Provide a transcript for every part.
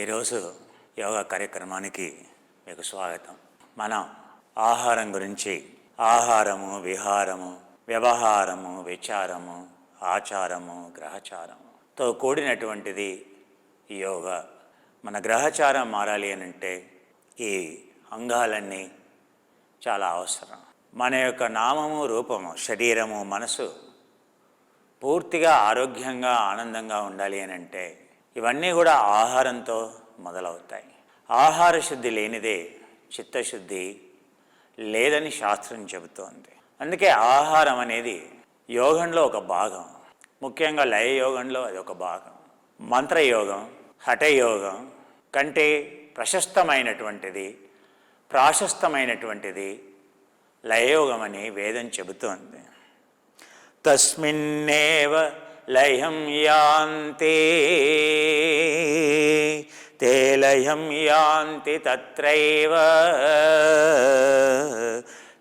ఈరోజు యోగా కార్యక్రమానికి మీకు స్వాగతం. మనం ఆహారం గురించి, ఆహారము, విహారము, వ్యవహారము, విచారము, ఆచారము, గ్రహచారముతో కూడినటువంటిది యోగా. మన గ్రహచారం మారాలి అని అంటే ఈ అంగాలన్నీ చాలా అవసరం. మన యొక్క నామము, రూపము, శరీరము, మనసు పూర్తిగా ఆరోగ్యంగా ఆనందంగా ఉండాలి అని అంటే ఇవన్నీ కూడా ఆహారంతో మొదలవుతాయి. ఆహార శుద్ధి లేనిదే చిత్తశుద్ధి లేదని శాస్త్రం చెబుతోంది. అందుకే ఆహారం అనేది యోగంలో ఒక భాగం. ముఖ్యంగా లయ యోగంలో అది ఒక భాగం. మంత్రయోగం, హఠయోగం కంటే ప్రశస్తమైనటువంటిది, ప్రాశస్తమైనటువంటిది లయయోగం అని వేదం చెబుతోంది. తస్మిన్నేవ లయం యాంతి తే లయం యాంతి తత్రైవ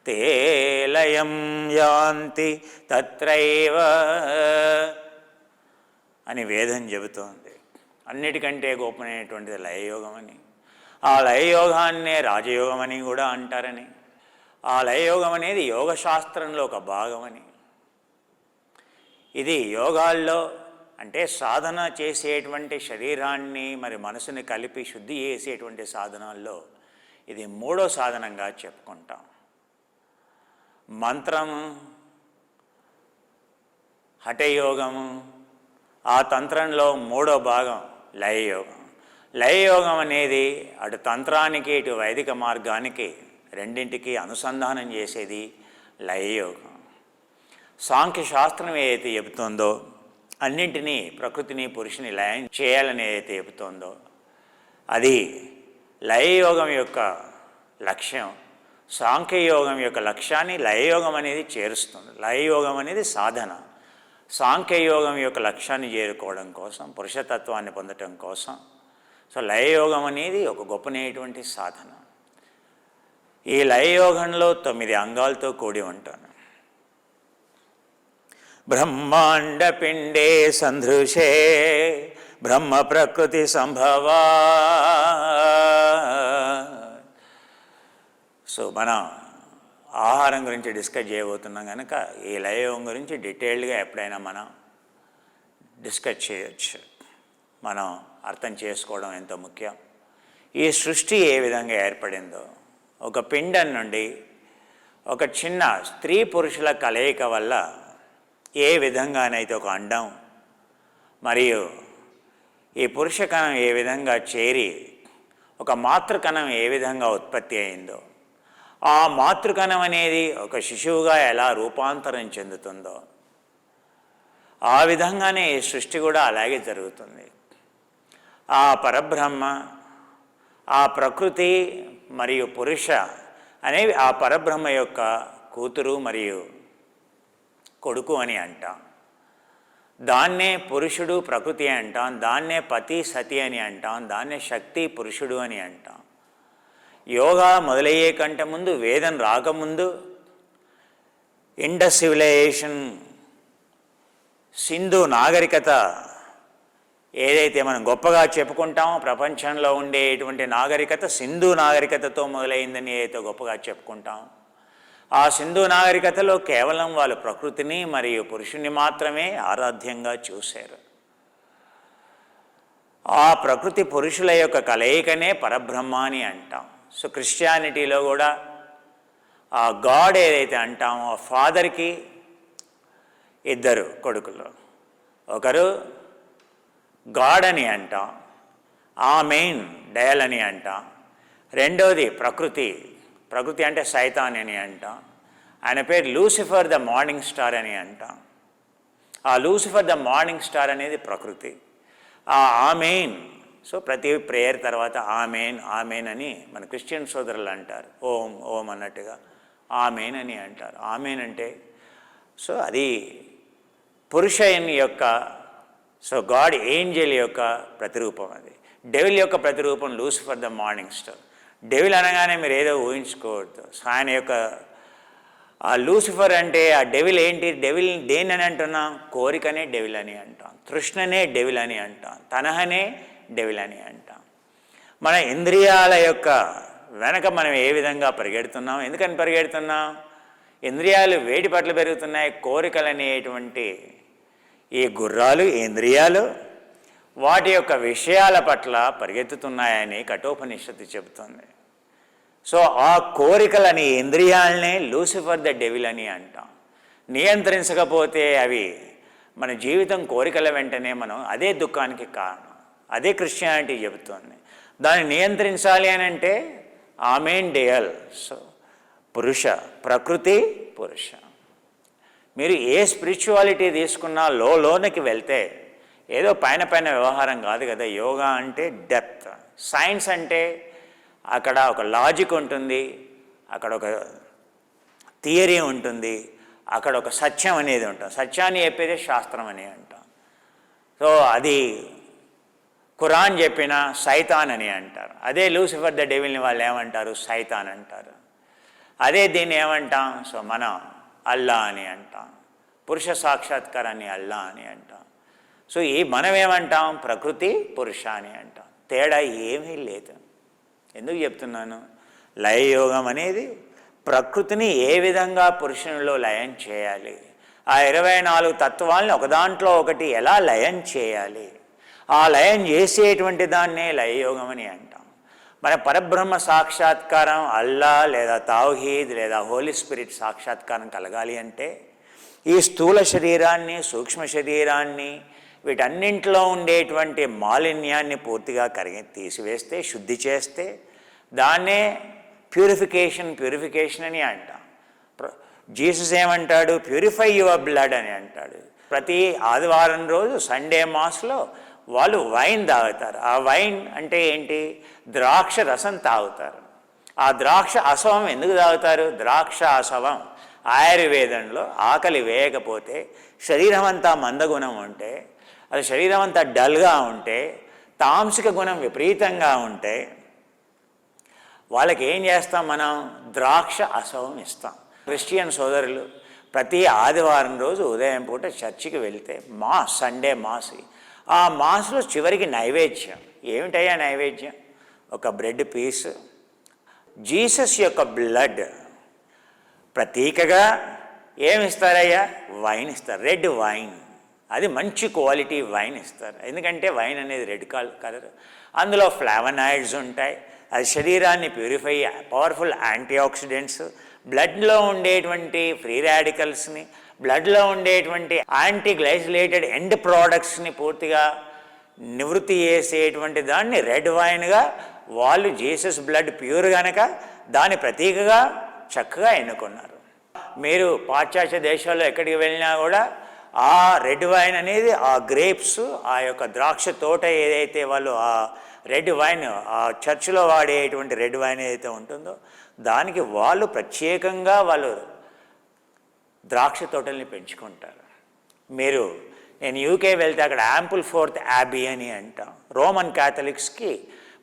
తే లయం యాంతి తత్రైవ అని వేదం చెబుతోంది. అన్నిటికంటే గొప్పమైనటువంటిది లయయోగం అని. ఆ లయయోగాన్నే రాజయోగం అని కూడా అంటారని. ఆ లయయోగం అనేది యోగశాస్త్రంలో ఒక భాగమని. ఇది యోగాల్లో అంటే సాధన చేసేటువంటి శరీరాన్ని మరి మనసుని కలిపి శుద్ధి చేసేటువంటి సాధనాల్లో ఇది మూడో సాధనంగా చెప్పుకుంటాం. మంత్రము, హఠయోగము, ఆ తంత్రంలో మూడో భాగం లయయోగం. లయయోగం అనేది అటు తంత్రానికి ఇటు వైదిక మార్గానికి రెండింటికి అనుసంధానం చేసేది లయయోగం. సాంఖ్యశాస్త్రం ఏదైతే చెబుతోందో అన్నింటినీ, ప్రకృతిని, పురుషుని లయం చేయాలని ఏదైతే చెబుతోందో అది లయయోగం యొక్క లక్ష్యం. సాంఖ్యయోగం యొక్క లక్ష్యాన్ని లయయోగం అనేది చేరుస్తుంది. లయయోగం అనేది సాధన. సాంఖ్యయోగం యొక్క లక్ష్యాన్ని చేరుకోవడం కోసం, పురుషతత్వాన్ని పొందటం కోసం సో లయయోగం అనేది ఒక గొప్పనైనటువంటి సాధన. ఈ లయయోగంలో 9 అంగాలతో కూడి ఉంటాను. బ్రహ్మాండ పిండే సంధృశే బ్రహ్మ ప్రకృతి సంభవా. సో మనం ఆహారం గురించి డిస్కస్ చేయబోతున్నాం కనుక ఈ లయయోగం గురించి డీటెయిల్డ్గా ఎప్పుడైనా మనం డిస్కస్ చేయొచ్చు. మనం అర్థం చేసుకోవడం ఎంతో ముఖ్యం. ఈ సృష్టి ఏ విధంగా ఏర్పడిందో, ఒక పిండం నుండి ఒక చిన్న స్త్రీ పురుషుల కలయిక వల్ల ఏ విధంగానైతే ఒక అండం మరియు ఈ పురుష కణం ఏ విధంగా చేరి ఒక మాతృకణం ఏ విధంగా ఉత్పత్తి అయిందో, ఆ మాతృకణం అనేది ఒక శిశువుగా ఎలా రూపాంతరం చెందుతుందో ఆ విధంగానే ఈ సృష్టి కూడా అలాగే జరుగుతుంది. ఆ పరబ్రహ్మ, ఆ ప్రకృతి మరియు పురుష అనేవి ఆ పరబ్రహ్మ యొక్క కూతురు మరియు కొడుకు అని అంటాం. దాన్నే పురుషుడు, ప్రకృతి అంటాం. దాన్నే పతి, సతి అని అంటాం. దాన్నే శక్తి, పురుషుడు అని అంటాం. యోగా మొదలయ్యే కంటే ముందు, వేదం రాకముందు ఇండస్ సివిలైజేషన్, సింధు నాగరికత ఏదైతే మనం గొప్పగా చెప్పుకుంటామో, ప్రపంచంలో ఉండేటువంటి నాగరికత సింధు నాగరికతతో మొదలైందని ఏదైతే గొప్పగా చెప్పుకుంటాం, ఆ సింధు నాగరికతలో కేవలం వాళ్ళు ప్రకృతిని మరియు పురుషుని మాత్రమే ఆరాధ్యంగా చూశారు. ఆ ప్రకృతి పురుషుల యొక్క కలయికనే పరబ్రహ్మ అని అంటాం. సో క్రిస్టియానిటీలో కూడా ఆ గాడ్ ఏదైతే అంటామో, ఆ ఫాదర్కి 2 కొడుకులు, ఒకరు గాడ్ అని అంటాం, ఆమెన్ డయల్ అని అంటాం. రెండోది ప్రకృతి. ప్రకృతి అంటే సైతాన్ అని అంటాం. ఆయన పేరు లూసిఫర్ ద మార్నింగ్ స్టార్ అని అంటాం. ఆ లూసిఫర్ ద మార్నింగ్ స్టార్ అనేది ప్రకృతి. ఆ ఆమెన్, సో ప్రతి ప్రేయర్ తర్వాత ఆమెన్ ఆమెన్ అని మన క్రిస్టియన్ సోదరులు అంటారు. ఓం ఓం అన్నట్టుగా ఆమెన్ అని అంటారు. ఆమెన్ అంటే సో అది పురుషుని యొక్క, సో గాడ్ ఏంజెల్ యొక్క ప్రతిరూపం. అది డెవిల్ యొక్క ప్రతిరూపం Lucifer the morning star. Devil అనగానే మీరు ఏదో ఊహించుకోవద్దు. ఆయన యొక్క ఆ లూసిఫర్ అంటే ఆ డెవిల్ ఏంటి? డెవిల్ దేని అంటున్నాం? కోరికనే డెవిల్ అని అంటాం, తృష్ణనే డెవిల్ అని అంటాం, తనహనే డెవిల్ అని అంటాం. మన ఇంద్రియాల యొక్క వెనక మనం ఏ విధంగా పరిగెడుతున్నాం, ఎందుకని పరిగెడుతున్నాం? ఇంద్రియాలు వేటి పట్ల పెరుగుతున్నాయి? కోరికలు అనేటువంటి ఈ గుర్రాలు, ఇంద్రియాలు వాటి యొక్క విషయాల పట్ల పరిగెత్తుతున్నాయని కఠోపనిషత్తు చెబుతుంది. సో ఆ కోరికలని, ఇంద్రియాలనే లూసిఫర్ ద డెవిల్ అని అంటాం. నియంత్రించకపోతే అవి మన జీవితం కోరికల వెంటనే మనం అదే దుఃఖానికి కారణం. అదే క్రిస్టియానిటీ చెబుతోంది. దాన్ని నియంత్రించాలి అని అంటే ఆమెన్ డేయల్. సో పురుష, ప్రకృతి పురుష. మీరు ఏ స్పిరిచువాలిటీ తీసుకున్నా లోనికి వెళ్తే ఏదో పైన వ్యవహారం కాదు కదా. యోగా అంటే డెప్త్, సైన్స్ అంటే అక్కడ ఒక లాజిక్ ఉంటుంది, అక్కడ ఒక థియరీ ఉంటుంది, అక్కడ ఒక సత్యం అనేది ఉంటుంది. సత్యాన్ని చెప్పేదే శాస్త్రం అని అంటాం. సో అది ఖురాన్ చెప్పిన సైతాన్ అని అంటారు. అదే లూసిఫర్ ద డెవిల్ని వాళ్ళు ఏమంటారు? సైతాన్ అంటారు. అదే దీన్ని ఏమంటాం? సో మనం అల్లా అని అంటాం. పురుష సాక్షాత్కారాన్ని అల్లా అని అంటాం. సో మనం ఏమంటాం? ప్రకృతి పురుష అని అంటాం. తేడా ఏమీ లేదు. ఎందుకు చెప్తున్నాను? లయయోగం అనేది ప్రకృతిని ఏ విధంగా పురుషునిలో లయం చేయాలి, ఆ 24 తత్వాలని ఒకదాంట్లో ఒకటి ఎలా లయం చేయాలి, ఆ లయం చేసేటువంటి దాన్నే లయయోగం అని అంటాం. మన పరబ్రహ్మ సాక్షాత్కారం, అల్లా లేదా తౌహీద్ లేదా హోలీ స్పిరిట్ సాక్షాత్కారం కలగాలి అంటే ఈ స్థూల శరీరాన్ని, సూక్ష్మ శరీరాన్ని, వీటన్నింటిలో ఉండేటువంటి మాలిన్యాన్ని పూర్తిగా తీసివేస్తే, శుద్ధి చేస్తే దాన్నే ప్యూరిఫికేషన్ అని అంటాం. జీసస్ ఏమంటాడు? ప్యూరిఫై యువర్ బ్లడ్ అని అంటాడు. ప్రతి ఆదివారం రోజు సండే మాస్లో వాళ్ళు వైన్ తాగుతారు. ఆ వైన్ అంటే ఏంటి? ద్రాక్ష రసం తాగుతారు. ఆ ద్రాక్ష అసవం ఎందుకు తాగుతారు? ద్రాక్ష అసవం ఆయుర్వేదంలో ఆకలి వేయకపోతే, శరీరం అంతా మందగుణం ఉంటే, అది శరీరం అంతా డల్గా ఉంటే, తాంసిక గుణం విపరీతంగా ఉంటే వాళ్ళకి ఏం చేస్తాం? మనం ద్రాక్ష అసవం ఇస్తాం. క్రిస్టియన్ సోదరులు ప్రతి ఆదివారం రోజు ఉదయం పూట చర్చికి వెళ్తే సండే మాస్, ఆ మాస్లో చివరికి నైవేద్యం ఏమిటయ్యా? నైవేద్యం ఒక బ్రెడ్ పీస్, జీసస్ యొక్క బ్లడ్ ప్రతీకగా ఏమిస్తారయ్యా? వైన్ ఇస్తారు, రెడ్ వైన్. అది మంచి క్వాలిటీ వైన్ ఇస్తారు. ఎందుకంటే వైన్ అనేది రెడ్ కలర్, అందులో ఫ్లావనాయిడ్స్ ఉంటాయి. అది శరీరాన్ని ప్యూరిఫై, పవర్ఫుల్ యాంటీ ఆక్సిడెంట్స్, బ్లడ్లో ఉండేటువంటి ఫ్రీ రాడికల్స్ని, బ్లడ్లో ఉండేటువంటి యాంటీ గ్లైసిలేటెడ్ ఎండ్ ప్రోడక్ట్స్ని పూర్తిగా నివృత్తి చేసేటువంటి దాన్ని రెడ్ వైన్గా వాళ్ళు, జీసస్ బ్లడ్ ప్యూర్ కనుక దాని ప్రతీకగా చక్కగా ఎన్నుకున్నారు. మీరు పాశ్చాత్య దేశాల్లో ఎక్కడికి వెళ్ళినా కూడా ఆ రెడ్ వైన్ అనేది, ఆ గ్రేప్స్, ఆ యొక్క ద్రాక్ష తోట ఏదైతే వాళ్ళు ఆ రెడ్ వైన్, ఆ చర్చిలో వాడేటువంటి రెడ్ వైన్ ఏదైతే ఉంటుందో దానికి వాళ్ళు ప్రత్యేకంగా వాళ్ళు ద్రాక్ష తోటల్ని పెంచుకుంటారు. నేను యూకే వెళ్తే అక్కడ యాంపుల్ ఫోర్త్ యాబీ అని అంటాం. రోమన్ క్యాథలిక్స్కి,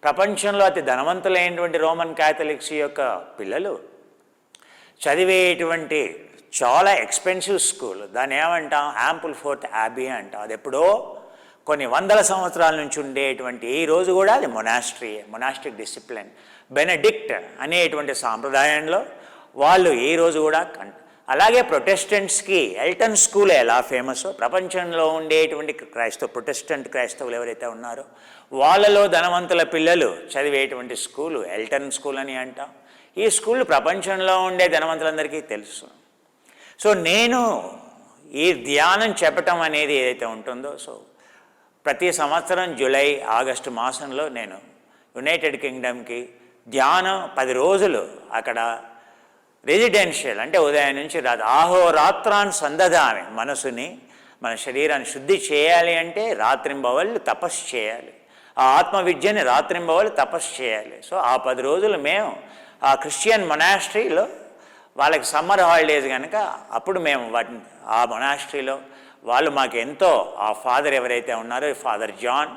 ప్రపంచంలో అతి ధనవంతులైనటువంటి రోమన్ క్యాథలిక్స్ యొక్క పిల్లలు చదివేటువంటి చాలా ఎక్స్పెన్సివ్ స్కూల్, దాన్ని ఏమంటాం? యాంపుల్ ఫోర్త్ యాబీ అంటాం. అది ఎప్పుడో కొన్ని వందల సంవత్సరాల నుంచి ఉండేటువంటి, ఈ రోజు కూడా అది మొనాస్ట్రిక్ డిసిప్లిన్, బెనడిక్ట్ అనేటువంటి సాంప్రదాయంలో వాళ్ళు ఈ రోజు కూడా అలాగే ప్రొటెస్టెంట్స్కి ఎల్టన్ స్కూల్ ఎలా ఫేమసో, ప్రపంచంలో ఉండేటువంటి ప్రొటెస్టెంట్ క్రైస్తవులు ఎవరైతే ఉన్నారో వాళ్ళలో ధనవంతుల పిల్లలు చదివేటువంటి స్కూలు ఎల్టన్ స్కూల్ అని అంటాం. ఈ స్కూల్ ప్రపంచంలో ఉండే ధనవంతులందరికీ తెలుసు. సో నేను ఈ ధ్యానం చెప్పటం అనేది ఏదైతే ఉంటుందో, సో ప్రతి సంవత్సరం జూలై, ఆగస్టు మాసంలో నేను యునైటెడ్ కింగ్డమ్కి ధ్యానం 10 రోజులు అక్కడ రెసిడెన్షియల్, అంటే ఉదయం నుంచి ఆహోరాత్రాన్ని సందధామి, మనసుని, మన శరీరాన్ని శుద్ధి చేయాలి అంటే రాత్రింబవళ్ళు తపస్సు చేయాలి. ఆ ఆత్మవిద్యని రాత్రింబవళ్ళు తపస్సు చేయాలి. సో ఆ 10 రోజులు మేము ఆ క్రిస్టియన్ మొనాస్ట్రీలో, వాళ్ళకి సమ్మర్ హాలిడేస్ కనుక అప్పుడు మేము ఆ మొనాస్ట్రీలో వాళ్ళు మాకు ఎంతో, ఆ ఫాదర్ ఎవరైతే ఉన్నారో ఫాదర్ జాన్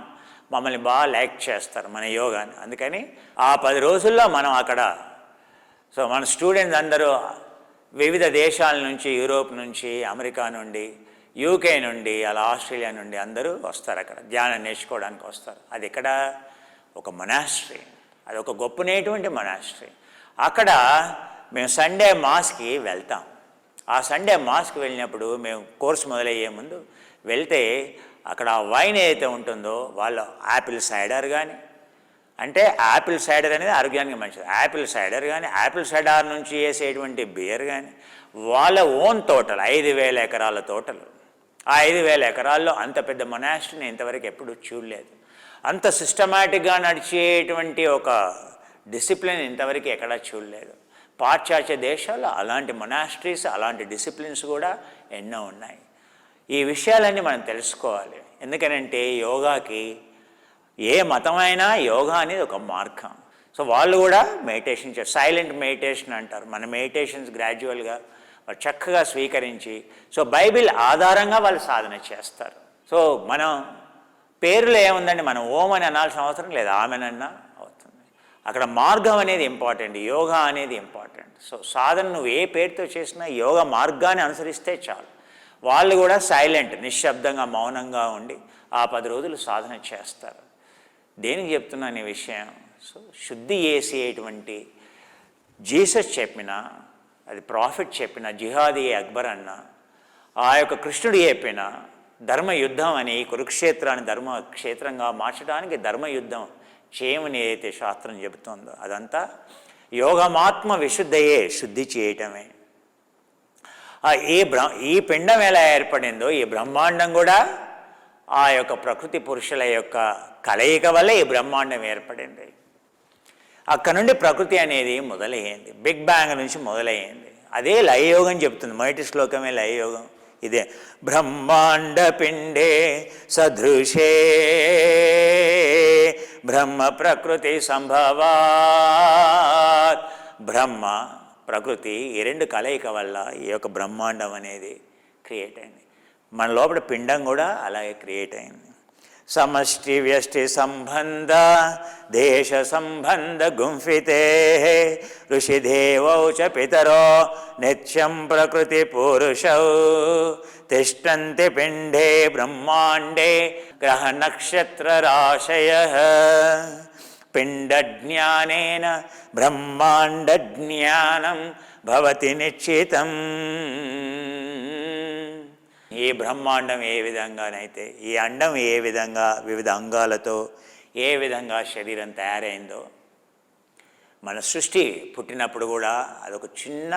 మమ్మల్ని బాగా లైక్ చేస్తారు మన యోగాని. అందుకని ఆ 10 రోజుల్లో మనం అక్కడ, సో మన స్టూడెంట్స్ అందరూ వివిధ దేశాల నుంచి, యూరోప్ నుంచి, అమెరికా నుండి, యూకే నుండి, అలా ఆస్ట్రేలియా నుండి అందరూ వస్తారు. అక్కడ ధ్యానం నేర్చుకోవడానికి వస్తారు. అది ఇక్కడ ఒక మొనాస్ట్రీ, అది ఒక గొప్పనేటువంటి మొనాస్ట్రీ. అక్కడ మేము సండే మాస్కి వెళ్తాం. ఆ సండే మాస్కి వెళ్ళినప్పుడు మేము కోర్సు మొదలయ్యే ముందు వెళ్తే అక్కడ వైన్ ఏదైతే ఉంటుందో వాళ్ళు యాపిల్ సైడర్ కానీ, అంటే యాపిల్ సైడర్ అనేది ఆరోగ్యానికి మంచిది, యాపిల్ సైడర్ కానీ, యాపిల్ సైడర్ నుంచి వేసేటువంటి బియర్ కానీ, వాళ్ళ ఓన్ తోటలు 5,000 ఎకరాల తోటలు. ఆ 5,000 ఎకరాల్లో అంత పెద్ద మొనాస్ట్రీని ఇంతవరకు ఎప్పుడు చూడలేదు. అంత సిస్టమేటిక్గా నడిచేటువంటి ఒక డిసిప్లిన్ ఇంతవరకు ఎక్కడా చూడలేదు. పాశ్చాత్య దేశాల్లో అలాంటి మొనాస్ట్రీస్, అలాంటి డిసిప్లిన్స్ కూడా ఎన్నో ఉన్నాయి. ఈ విషయాలన్నీ మనం తెలుసుకోవాలి. ఎందుకనంటే యోగాకి ఏ మతమైనా యోగా అనేది ఒక మార్గం. సో వాళ్ళు కూడా మెడిటేషన్ సైలెంట్ మెడిటేషన్ అంటారు. మన మెడిటేషన్స్ గ్రాడ్యువల్గా వాళ్ళు చక్కగా స్వీకరించి, సో బైబిల్ ఆధారంగా వాళ్ళు సాధన చేస్తారు. సో మనం పేరులో ఏముందండి, మనం ఓం అని అనాల్సిన అవసరం లేదు, ఆమెనన్నా అవుతుంది. అక్కడ మార్గం అనేది ఇంపార్టెంట్, యోగా అనేది ఇంపార్టెంట్. సో సాధన నువ్వు ఏ పేరుతో చేసినా యోగా మార్గాన్ని అనుసరిస్తే చాలు. వాళ్ళు కూడా సైలెంట్, నిశ్శబ్దంగా మౌనంగా ఉండి ఆ 10 రోజులు సాధన చేస్తారు. దేనికి చెప్తున్నాను ఈ విషయం? సో శుద్ధి చేసేటువంటి జీసస్ చెప్పిన, అది ప్రాఫిట్ చెప్పిన, జిహాదీ అక్బర్ అన్న, ఆ యొక్క కృష్ణుడు చెప్పిన ధర్మయుద్ధం అని, కురుక్షేత్రాన్ని ధర్మక్షేత్రంగా మార్చడానికి ధర్మయుద్ధం చేయమని ఏదైతే శాస్త్రం చెబుతుందో అదంతా యోగమాత్మ విశుద్ధయే, శుద్ధి చేయటమే. ఈ పిండం ఎలా ఏర్పడిందో ఈ బ్రహ్మాండం కూడా ఆ యొక్క ప్రకృతి పురుషుల యొక్క కలయిక వల్ల ఈ బ్రహ్మాండం ఏర్పడింది. అక్కడ నుండి ప్రకృతి అనేది మొదలయ్యింది, బిగ్ బ్యాంగ్ నుంచి మొదలయ్యింది. అదే లయయోగం చెప్తుంది, మొదటి శ్లోకమే లయయోగం ఇదే. బ్రహ్మాండ పిండే సదృశే బ్రహ్మ ప్రకృతి సంభవాత్. బ్రహ్మ ప్రకృతి ఈ రెండు కలయిక వల్ల ఈ యొక్క బ్రహ్మాండం అనేది క్రియేట్ అయింది. మన లోపల పిండం కూడా అలాగే క్రియేట్ అయింది. సమష్టి వ్యష్టి సంబంధ దేశ సంబంధ గుంఫితే ఋషిదేవౌ చ పితరో నిత్యం ప్రకృతి పురుషౌ తిష్టంతి పిండే బ్రహ్మాండే గ్రహ నక్షత్ర రాశయః. పిండజ్ఞానేన బ్రహ్మాండజ్ఞానం భవతి నిశ్చితం. ఈ బ్రహ్మాండం ఏ విధంగానైతే, ఈ అండం ఏ విధంగా వివిధ అంగాలతో ఏ విధంగా శరీరం తయారైందో, మన సృష్టి పుట్టినప్పుడు కూడా అదొక చిన్న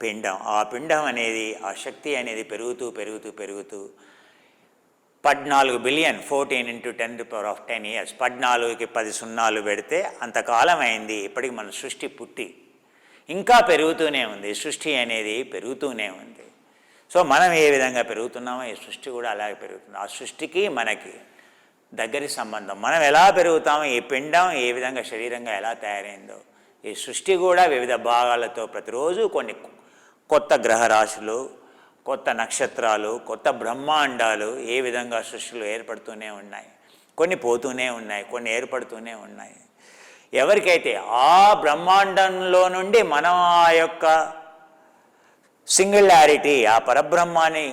పిండం. ఆ పిండం అనేది, ఆ శక్తి అనేది పెరుగుతూ పెరుగుతూ పెరుగుతూ 14 బిలియన్ 14 × 10⁻10 years 14కి 10 సున్నాలు పెడితే అంతకాలం అయింది. ఇప్పటికి మన సృష్టి పుట్టి ఇంకా పెరుగుతూనే ఉంది. సృష్టి అనేది పెరుగుతూనే ఉంది. సో మనం ఏ విధంగా పెరుగుతున్నామో ఈ సృష్టి కూడా అలాగే పెరుగుతుంది. ఆ సృష్టికి మనకి దగ్గరి సంబంధం. మనం ఎలా పెరుగుతామో, ఈ పిండం ఏ విధంగా శరీరంగా ఎలా తయారైందో ఈ సృష్టి కూడా వివిధ భాగాలతో ప్రతిరోజు కొన్ని కొత్త గ్రహరాశులు, కొత్త నక్షత్రాలు, కొత్త బ్రహ్మాండాలు ఏ విధంగా సృష్టిలో ఏర్పడుతూనే ఉన్నాయి. కొన్ని పోతూనే ఉన్నాయి, కొన్ని ఏర్పడుతూనే ఉన్నాయి. ఎవరికైతే ఆ బ్రహ్మాండంలో నుండి మనం ఆ యొక్క సింగులారిటీ, ఆ పరబ్రహ్మాన్ని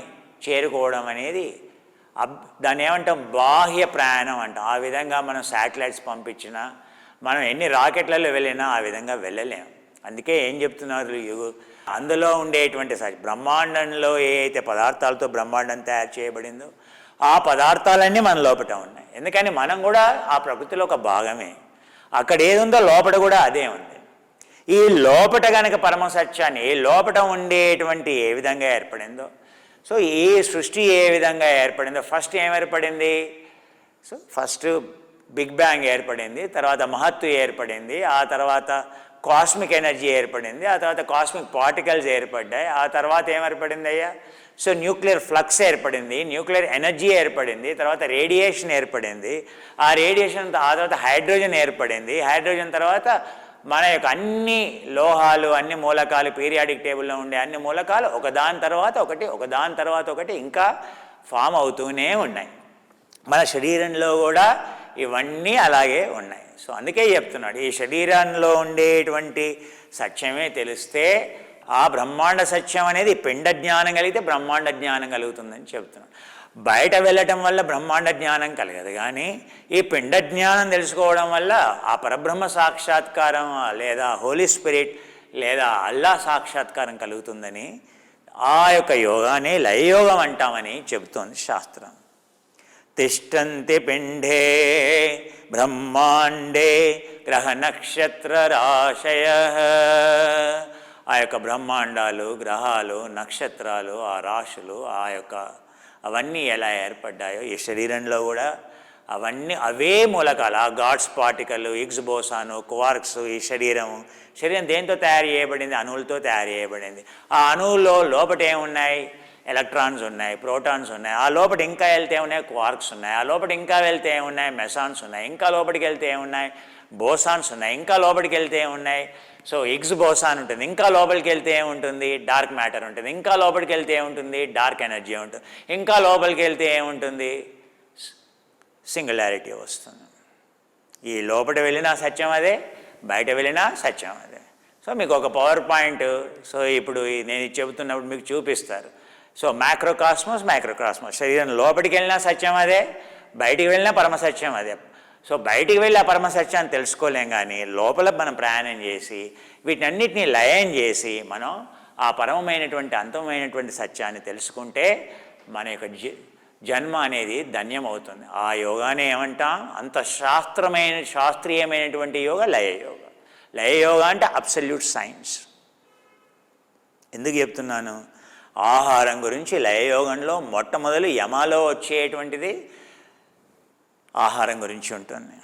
చేరుకోవడం అనేది దాన్ని ఏమంటాం, బాహ్య ప్రయాణం అంటాం. ఆ విధంగా మనం శాటిలైట్స్ పంపించినా, మనం ఎన్ని రాకెట్లలో వెళ్ళినా ఆ విధంగా వెళ్ళలేం. అందుకే ఏం చెప్తున్నారు, అందులో ఉండేటువంటి బ్రహ్మాండంలో ఏ అయితే పదార్థాలతో బ్రహ్మాండం తయారు చేయబడిందో ఆ పదార్థాలన్నీ మన లోపల ఉన్నాయి. ఎందుకని మనం కూడా ఆ ప్రకృతిలో ఒక భాగమే. అక్కడ ఏది ఉందో లోపల కూడా అదే ఉంది. ఈ లోపట కనుక పరమ సత్యాన్ని, ఈ లోపట ఉండేటువంటి ఏ విధంగా ఏర్పడిందో, సో ఈ సృష్టి ఏ విధంగా ఏర్పడిందో, ఫస్ట్ ఏం ఏర్పడింది, సో ఫస్ట్ బిగ్ బ్యాంగ్ ఏర్పడింది, తర్వాత మహత్తు ఏర్పడింది, ఆ తర్వాత కాస్మిక్ ఎనర్జీ ఏర్పడింది, ఆ తర్వాత కాస్మిక్ పార్టికల్స్ ఏర్పడ్డాయి, ఆ తర్వాత ఏర్పడింది అయ్యా, సో న్యూక్లియర్ ఫ్లక్స్ ఏర్పడింది, న్యూక్లియర్ ఎనర్జీ ఏర్పడింది, తర్వాత రేడియేషన్ ఏర్పడింది, ఆ రేడియేషన్ ఆ తర్వాత హైడ్రోజన్ ఏర్పడింది, హైడ్రోజన్ తర్వాత మన యొక్క అన్ని లోహాలు, అన్ని మూలకాలు, పీరియాడిక్ టేబుల్లో ఉండే అన్ని మూలకాలు ఒకదాని తర్వాత ఒకటి, ఒకదాని తర్వాత ఒకటి ఇంకా ఫామ్ అవుతూనే ఉన్నాయి. మన శరీరంలో కూడా ఇవన్నీ అలాగే ఉన్నాయి. సో అందుకే చెప్తున్నాడు, ఈ శరీరంలో ఉండేటువంటి సత్యమే తెలిస్తే ఆ బ్రహ్మాండ సత్యం అనేది పిండ జ్ఞానం కలిగితే బ్రహ్మాండ జ్ఞానం కలుగుతుందని చెప్తున్నాడు. బయట వెళ్ళటం వల్ల బ్రహ్మాండ జ్ఞానం కలగదు, కానీ ఈ పిండ జ్ఞానం తెలుసుకోవడం వల్ల ఆ పరబ్రహ్మ సాక్షాత్కారం లేదా హోలీ స్పిరిట్ లేదా అల్లా సాక్షాత్కారం కలుగుతుందని ఆ యొక్క యోగాన్ని లయయోగం అంటామని చెబుతోంది శాస్త్రం. తిష్టంతి పిండే బ్రహ్మాండే గ్రహ నక్షత్ర రాశయ. ఆ యొక్క బ్రహ్మాండాలు, గ్రహాలు, నక్షత్రాలు, ఆ రాశులు, ఆ యొక్క అవన్నీ ఎలా ఏర్పడ్డాయో ఈ శరీరంలో కూడా అవన్నీ అవే మూలకాలు. ఆ గాడ్స్ పార్టికల్, ఇగ్స్ బోసాను, క్వార్క్స్. ఈ శరీరం దేంతో తయారు చేయబడింది? అణువులతో తయారు చేయబడింది. ఆ అణువుల్లో లోపట ఏమున్నాయి? ఎలక్ట్రాన్స్ ఉన్నాయి, ప్రోటాన్స్ ఉన్నాయి. ఆ లోపల ఇంకా వెళ్తే ఏమున్నాయి? క్వార్క్స్ ఉన్నాయి. ఆ లోపల ఇంకా వెళ్తే ఏమున్నాయి? మెసాన్స్ ఉన్నాయి. ఇంకా లోపలికి వెళ్తే ఏమున్నాయి? బోసాన్స్ ఉన్నాయి. ఇంకా లోపలికి వెళ్తే ఏమున్నాయి? సో ఇగ్స్ బోసాన్ ఉంటుంది. ఇంకా లోపలికి వెళ్తే ఏముంటుంది? డార్క్ మ్యాటర్ ఉంటుంది. ఇంకా లోపలికి వెళ్తే ఏముంటుంది? డార్క్ ఎనర్జీ ఉంటుంది. ఇంకా లోపలికి వెళ్తే ఏముంటుంది? సింగులారిటీ వస్తుంది. ఈ లోపల వెళ్ళినా సత్యం అదే, బయట వెళ్ళినా సత్యం అదే. సో మీకు ఒక పవర్ పాయింట్, సో ఇప్పుడు నేను చెబుతున్నప్పుడు మీకు చూపిస్తారు. సో మైక్రోకాస్మోస్ శరీరం లోపలికి వెళ్ళినా సత్యం అదే, బయటికి వెళ్ళినా పరమసత్యం అదే. సో బయటికి వెళ్ళి ఆ పరమసత్యాన్ని తెలుసుకోలేం, కానీ లోపల మనం ప్రయాణం చేసి వీటన్నిటినీ లయం చేసి మనం ఆ పరమమైనటువంటి అంతమైనటువంటి సత్యాన్ని తెలుసుకుంటే మన యొక్క జన్మ అనేది ధన్యమవుతుంది. ఆ యోగానే ఏమంటాం? అంత శాస్త్రీయమైనటువంటి యోగ లయయోగ. లయయోగ అంటే అబ్సల్యూట్ సైన్స్. ఎందుకు చెప్తున్నాను? ఆహారం గురించి లయయోగంలో మొట్టమొదలు యమాలో వచ్చేటువంటిది ఆహారం గురించి ఉంటుంది.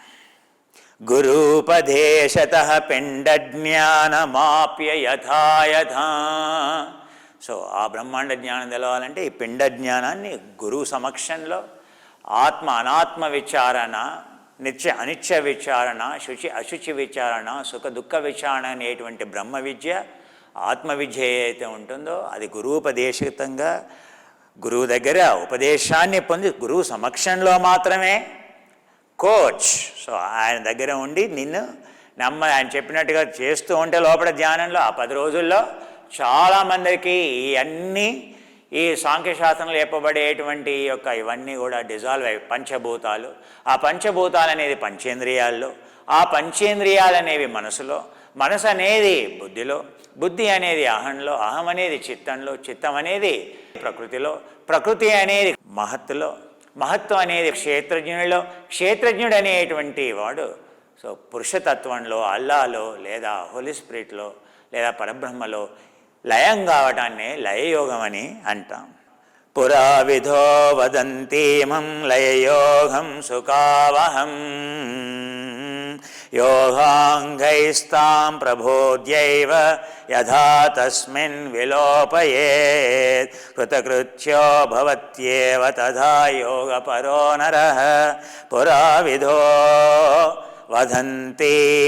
గురూపదేశతః పిండ జ్ఞానమాప్య యథాయథా. సో ఆ బ్రహ్మాండ జ్ఞానం తెలవాలంటే ఈ పిండ జ్ఞానాన్ని గురువు సమక్షంలో ఆత్మ అనాత్మ విచారణ, నిత్య అనిత్య విచారణ, శుచి అశుచి విచారణ, సుఖ దుఃఖ విచారణ అనేటువంటి బ్రహ్మ విద్య, ఆత్మ విద్య ఏదైతే ఉంటుందో అది గురూపదేశితంగా గురువు దగ్గర ఉపదేశాన్ని పొంది గురువు సమక్షంలో మాత్రమే కోచ్. సో ఆయన దగ్గర ఉండి నిన్ను ఆయన చెప్పినట్టుగా చేస్తూ ఉంటే లోపల ధ్యానంలో ఆ 10 రోజుల్లో చాలామందికి ఈ సాంఖ్యశాస్త్రంలో చెప్పబడేటువంటి యొక్క ఇవన్నీ కూడా డిజాల్వ్ అయ్యి పంచభూతాలు, ఆ పంచభూతాలు అనేది పంచేంద్రియాల్లో, ఆ పంచేంద్రియాలు అనేవి మనసులో, మనసు అనేది బుద్ధిలో, బుద్ధి అనేది అహంలో, అహం అనేది చిత్తంలో, చిత్తం అనేది ప్రకృతిలో, ప్రకృతి అనేది మహత్తులో, మహత్వం అనేది క్షేత్రజ్ఞుడిలో, క్షేత్రజ్ఞుడు అనేటువంటి వాడు సో పురుషతత్వంలో, అల్లాలో లేదా హోలీ స్పిరిట్లో లేదా పరబ్రహ్మలో లయం కావటాన్ని లయయోగం అని అంటాం. పురా విధో వదంతీమం లయయోగం సుఖావహం యోగాంగైస్తాం ప్రబోధ్యైవ యథా తస్మిన్ విలోపయేత్ కృతకృత్యో భవత్యేవ తథా యోగపరో నరః పురా విధో వదంతీమం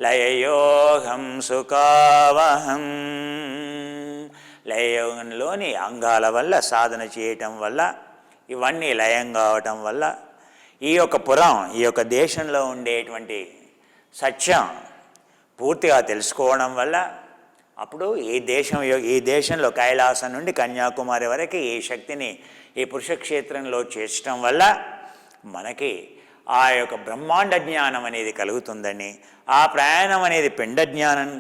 లయయోగం సుఖావహం. లయయోగంలోని అంగాల వల్ల సాధన చేయటం వల్ల ఇవన్నీ లయం కావటం వల్ల ఈ యొక్క పురం, ఈ యొక్క దేశంలో ఉండేటువంటి సత్యం పూర్తిగా తెలుసుకోవడం వల్ల అప్పుడు ఈ దేశంలో కైలాసం నుండి కన్యాకుమారి వరకు ఈ శక్తిని ఈ పురుషక్షేత్రంలో చేర్చడం వల్ల మనకి ఆ యొక్క బ్రహ్మాండ జ్ఞానం అనేది కలుగుతుందని, ఆ ప్రయాణం అనేది పిండ జ్ఞానం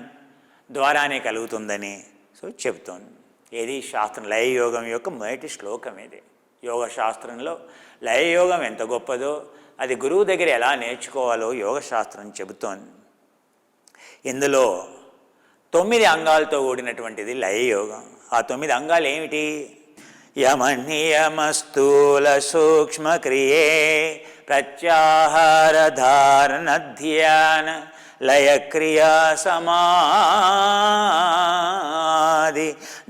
ద్వారానే కలుగుతుందని సో చెబుతోంది. ఏది శాస్త్రం లయయోగం యొక్క మొదటి శ్లోకం ఇది. యోగ శాస్త్రంలో లయయోగం ఎంత గొప్పదో అది గురువు దగ్గర ఎలా నేర్చుకోవాలో యోగశాస్త్రం చెబుతోంది. ఇందులో 9 అంగాలతో కూడినటువంటిది లయయోగం. ఆ 9 అంగాలు ఏమిటి? యమ నియమ స్థూల సూక్ష్మ క్రియే ప్రత్యాహార ధారణ ధ్యాన లయ క్రియా సమాధి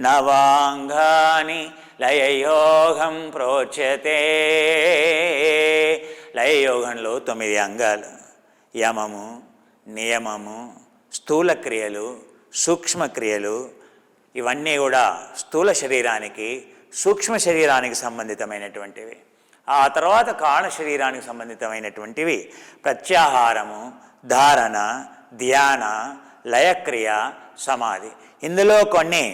నవాంగాని లయయోగం ప్రోచ్యతే. లయయోగంలో 9 అంగాలు. యమము, నియమము, స్థూల క్రియలు, సూక్ష్మ క్రియలు, ఇవన్నీ కూడా స్థూల శరీరానికి, సూక్ష్మ శరీరానికి సంబంధితమైనటువంటివి. ఆ తర్వాత కారణ శరీరానికి సంబంధితమైనటువంటివి ప్రత్యాహారము, ధారణ, ధ్యాన, లయక్రియ, సమాధి. ఇందులో కొన్ని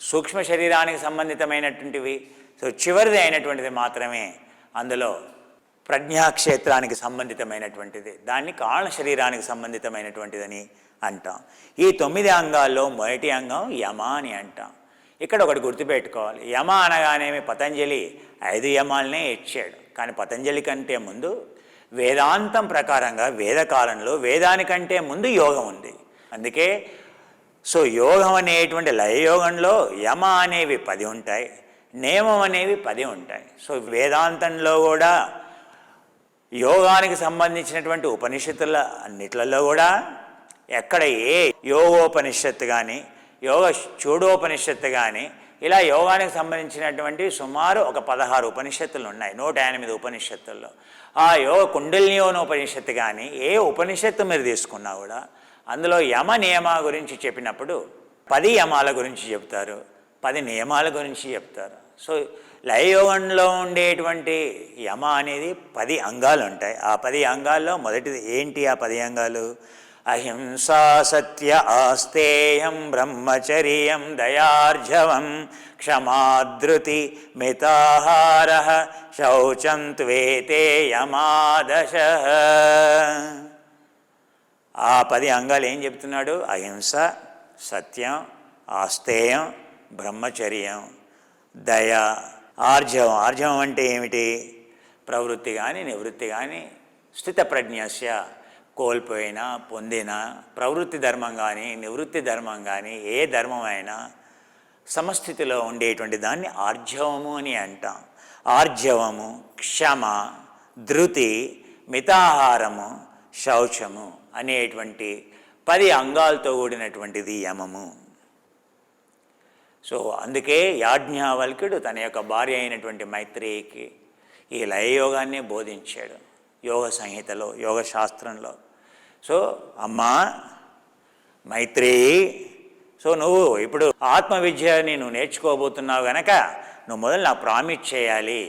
సూక్ష్మ శరీరానికి సంబంధితమైనటువంటివి. సో చివరిది అయినటువంటిది మాత్రమే అందులో ప్రజ్ఞాక్షేత్రానికి సంబంధితమైనటువంటిది, దాన్ని కారణ శరీరానికి సంబంధితమైనటువంటిదని అంటాం. ఈ 9 అంగాల్లో మొదటి అంగం యమ అని అంటాం. ఇక్కడ ఒకటి గుర్తుపెట్టుకోవాలి, యమ అనగానేమి పతంజలి 5 యమాలనే ఇచ్చాడు. కానీ పతంజలి కంటే ముందు వేదాంతం ప్రకారంగా వేదకాలంలో వేదానికంటే ముందు యోగం ఉంది. అందుకే సో యోగం అనేటువంటి లయయోగంలో యమ అనేవి 10 ఉంటాయి, నియమం అనేవి 10 ఉంటాయి. సో వేదాంతంలో కూడా యోగానికి సంబంధించినటువంటి ఉపనిషత్తుల అన్నిట్లలో కూడా ఎక్కడ ఏ యోగోపనిషత్తు కానీ యోగ చూడోపనిషత్తు కానీ ఇలా యోగానికి సంబంధించినటువంటి సుమారు ఒక 16 ఉపనిషత్తులు ఉన్నాయి 108 ఉపనిషత్తుల్లో. ఆ యోగ కుండలినియోనోపనిషత్తు కానీ ఏ ఉపనిషత్తు మీరు తీసుకున్నా కూడా అందులో యమ నియమ గురించి చెప్పినప్పుడు 10 యమాల గురించి చెప్తారు, 10 నియమాల గురించి చెప్తారు. సో లయయోగంలో ఉండేటువంటి యమ అనేది 10 అంగాలు ఉంటాయి. ఆ 10 అంగాల్లో మొదటిది ఏంటి? ఆ 10 అంగాలు అహింసా సత్య ఆస్తేయం బ్రహ్మచర్యం దయార్జవం క్షమాధృతి మితాహార శౌచం త్వేతే యమాదశ. ఆ 10 అంగాలు ఏం చెప్తున్నాడు? అహింస, సత్యం, ఆస్తేయం, బ్రహ్మచర్యం, దయ, ఆర్జవం. ఆర్జవం అంటే ఏమిటి? ప్రవృత్తి కానీ నివృత్తి కానీ స్థితప్రజ్ఞస్య, కోల్పోయినా పొందిన ప్రవృత్తి ధర్మం కానీ నివృత్తి ధర్మం కానీ ఏ ధర్మమైనా సమస్థితిలో ఉండేటువంటి దాన్ని ఆర్జవము అని అంటాం. ఆర్జవము, క్షమ, ధృతి, మితాహారము, శౌచము అనేటువంటి 10 అంగాలతో కూడినటువంటిది యమము. సో అందుకే యాజ్ఞవల్క్యుడు తన యొక్క భార్య అయినటువంటి మైత్రేయికి ఈ లయయోగాన్ని బోధించాడు యోగ సంహితలో, యోగ శాస్త్రంలో. సో అమ్మా మైత్రేయి, సో నువ్వు ఇప్పుడు ఆత్మవిద్యని నువ్వు నేర్చుకోబోతున్నావు కనుక నువ్వు మొదలు నాకు ప్రామిస్ చేయాలి,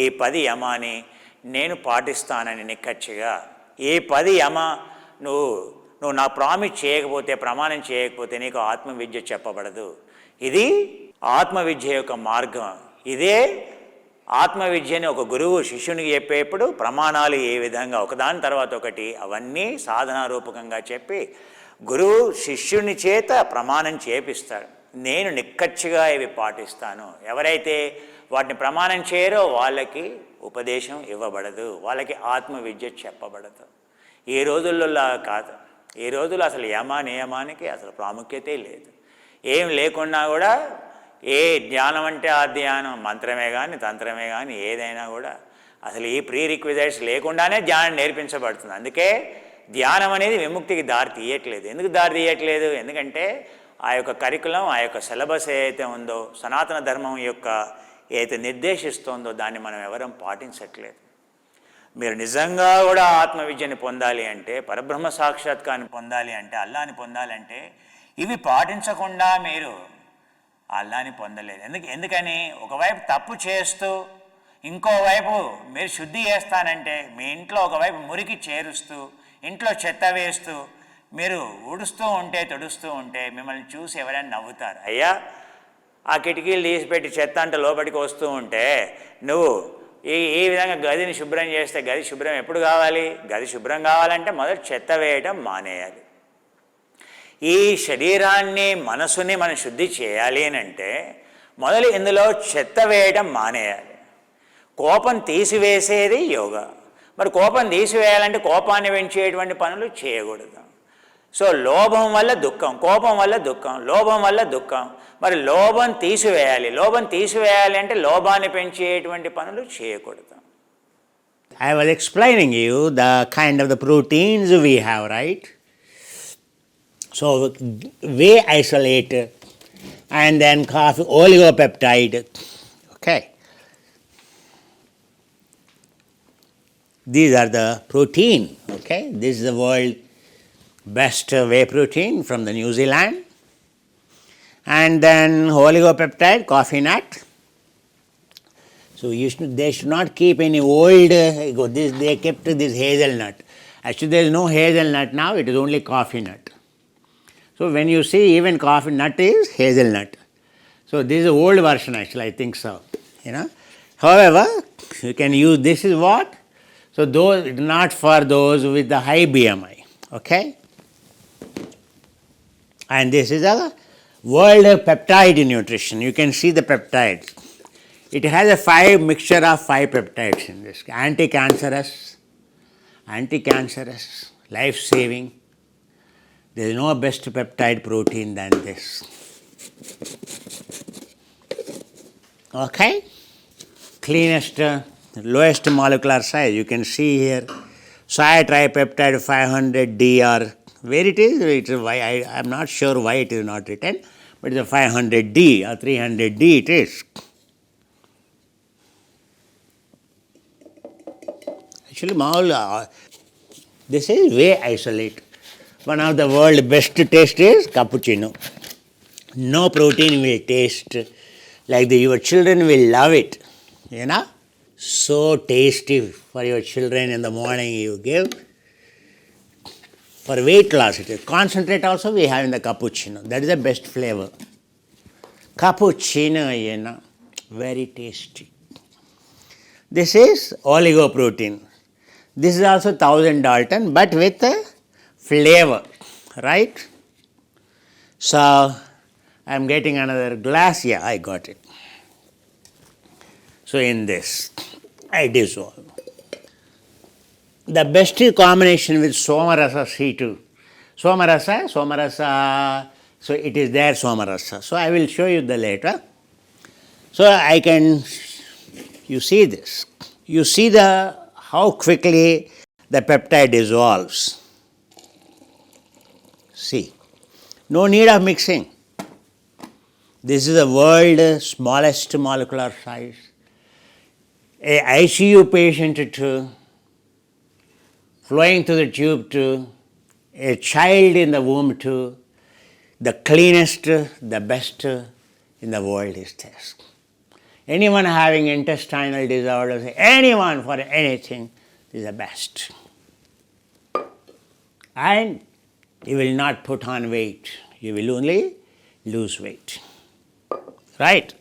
ఈ 10 యమాని నేను పాటిస్తానని నిక్కచ్చిగా. ఈ 10 యమ నువ్వు నాకు ప్రామిస్ చేయకపోతే, ప్రమాణం చేయకపోతే నీకు ఆత్మవిద్య చెప్పబడదు. ఇది ఆత్మవిద్య యొక్క మార్గం. ఇదే ఆత్మవిద్యని ఒక గురువు శిష్యునికి చెప్పేప్పుడు ప్రమాణాలు ఏ విధంగా ఒకదాని తర్వాత ఒకటి అవన్నీ సాధనారూపకంగా చెప్పి గురువు శిష్యుని చేత ప్రమాణం చేపిస్తాడు. నేను నిక్కచ్చిగా ఇవి పాటిస్తాను. ఎవరైతే వాటిని ప్రమాణం చేయరో వాళ్ళకి ఉపదేశం ఇవ్వబడదు, వాళ్ళకి ఆత్మవిద్య చెప్పబడదు. ఈ రోజుల్లో కాదు. ఈ రోజుల్లో అసలు యమ నియమానికి అసలు ప్రాముఖ్యతే లేదు. ఏం లేకున్నా కూడా ఏ ధ్యానం అంటే ఆ ధ్యానం, మంత్రమే కానీ తంత్రమే కానీ ఏదైనా కూడా అసలు ఈ ప్రీ రిక్విజైట్స్ లేకుండానే ధ్యానం నేర్పించబడుతుంది. అందుకే ధ్యానం అనేది విముక్తికి దారి తీయట్లేదు. ఎందుకు దారి తీయట్లేదు? ఎందుకంటే ఆ యొక్క కరికులం, ఆ యొక్క సిలబస్ ఏదైతే ఉందో, సనాతన ధర్మం యొక్క ఏదైతే నిర్దేశిస్తోందో దాన్ని మనం ఎవరం పాటించట్లేదు. మీరు నిజంగా కూడా ఆత్మవిద్యని పొందాలి అంటే, పరబ్రహ్మ సాక్షాత్కారాన్ని పొందాలి అంటే, అల్లాని పొందాలంటే ఇవి పాటించకుండా మీరు అల్లాని పొందలేదు. ఎందుకని ఒకవైపు తప్పు చేస్తూ ఇంకోవైపు మీరు శుద్ధి చేస్తానంటే మీ ఇంట్లో ఒకవైపు మురికి చేరుస్తూ ఇంట్లో చెత్త వేస్తూ మీరు ఊడుస్తూ ఉంటే తుడుస్తూ ఉంటే మిమ్మల్ని చూసి ఎవరైనా నవ్వుతారు. అయ్యా ఆ కిటికీలు తీసిపెట్టి చెత్త అంటే లోపలికి వస్తూ ఉంటే నువ్వు ఈ విధంగా గదిని శుభ్రం చేస్తే గది శుభ్రం ఎప్పుడు కావాలి? గది శుభ్రం కావాలంటే మొదటి చెత్త వేయటం మానేయాలి. ఈ శరీరాన్ని మనసుని మనం శుద్ధి చేయాలి అని అంటే మొదలు ఇందులో చెత్త వేయటం మానేయాలి. కోపం తీసివేసేది యోగా. మరి కోపం తీసివేయాలంటే కోపాన్ని పెంచేటువంటి పనులు చేయకూడదు. సో లోభం వల్ల దుఃఖం, కోపం వల్ల దుఃఖం, లోభం వల్ల దుఃఖం. మరి లోభం తీసివేయాలి. లోభం తీసివేయాలి అంటే లోభాన్ని పెంచేటువంటి పనులు చేయకూడదు. I was explaining you the kind of the proteins we have, right? So whey isolate and then coffee oligopeptide. Okay. These are the protein. Okay. This is the world best whey protein from the New Zealand. And then oligopeptide, coffee nut. So they should not keep any old, they kept this hazelnut. Actually there is no hazelnut now, it is only coffee nut. So when you see even coffee nut is hazelnut. So this is the old version actually, I think so. However, you can use, this is what? So those, not for those with the high BMI, okay? And this is a world of peptide nutrition. You can see the peptides. It has a mixture of 5 peptides in this. Anti-cancerous, life-saving. There is no best peptide protein than this. Okay? Cleanest, lowest molecular size. You can see here, soy tripeptide 500D, or where it is, I'm not sure why it is not written, but it's a 500D or 300D it is. Actually, this is way isolate. One of the world's best taste is cappuccino. No protein will taste like your children will love it, you know. So tasty for your children in the morning you give. For weight loss, it is. Concentrate also we have in the cappuccino. That is the best flavor. Cappuccino, you know, very tasty. This is oligoprotein. This is also 1000 Dalton, but with a flavor, right? So, I am getting another glass. Yeah, I got it. So, in this, I dissolve. The best combination with Somarasa C2. Somarasa, so it is there Somarasa. So, I will show you the later. So, I can, you see this. You see how quickly the peptide dissolves. See, no need of mixing. This is the world's smallest molecular size. A ICU patient too, flowing through the tube too, a child in the womb too, the cleanest, the best in the world is this. Anyone having intestinal disorders, anyone for anything, is the best. And you will not put on weight, you will only lose weight. Right?